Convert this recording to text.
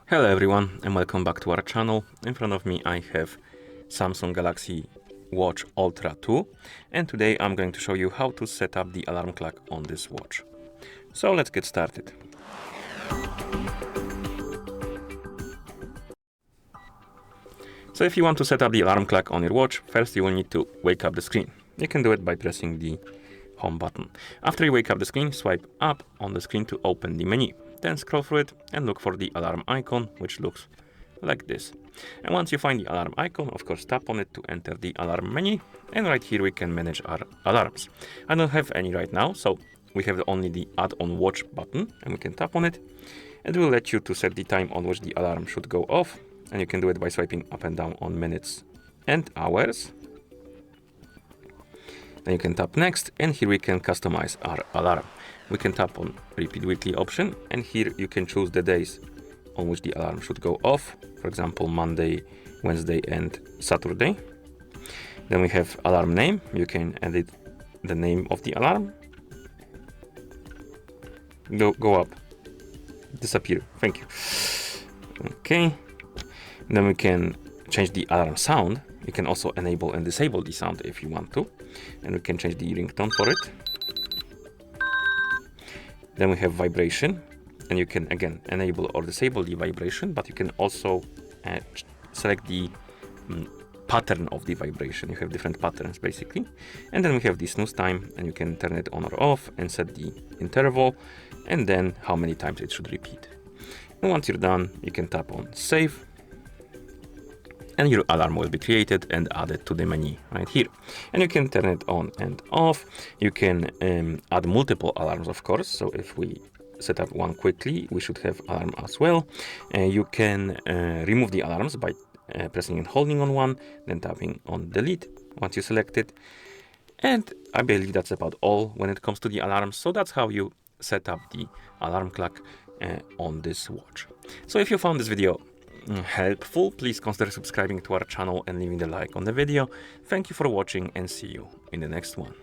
Hello everyone and welcome back to our channel. In front of me I have Samsung Galaxy Watch Ultra2 and today I'm going to show you how to set up the alarm clock on this watch. So let's get started. So if you want to set up the alarm clock on your watch, first you will need to wake up the screen. You can do it by pressing the home button. After you wake up the screen, swipe up on the screen to open the menu. Then scroll through it and look for the alarm icon, which looks like this. And once you find the alarm icon, of course, tap on it to enter the alarm menu. And right here we can manage our alarms. I don't have any right now, so we have only the Add on Watch button, and we can tap on it. It will let you to set the time on which the alarm should go off, and you can do it by swiping up and down on minutes and hours. Then you can tap next, and here we can customize our alarm. We can tap on repeat weekly option, and here you can choose the days on which the alarm should go off. For example, Monday, Wednesday and Saturday. Then we have alarm name. You can edit the name of the alarm. Go up, disappear, thank you. Okay, then we can change the alarm sound. You can also enable and disable the sound if you want to, and we can change the ringtone for it. Then we have vibration, and you can again enable or disable the vibration, but you can also select the pattern of the vibration. You have different patterns basically. And then we have the snooze time, and you can turn it on or off and set the interval and then how many times it should repeat. And once you're done, you can tap on save, and your alarm will be created and added to the menu right here. And you can turn it on and off. You can add multiple alarms, of course. So if we set up one quickly, we should have alarm as well. You can remove the alarms by pressing and holding on one, then tapping on delete once you select it. And I believe that's about all when it comes to the alarms. So that's how you set up the alarm clock on this watch. So if you found this video helpful, please consider subscribing to our channel and leaving the like on the video. Thank you for watching and see you in the next one.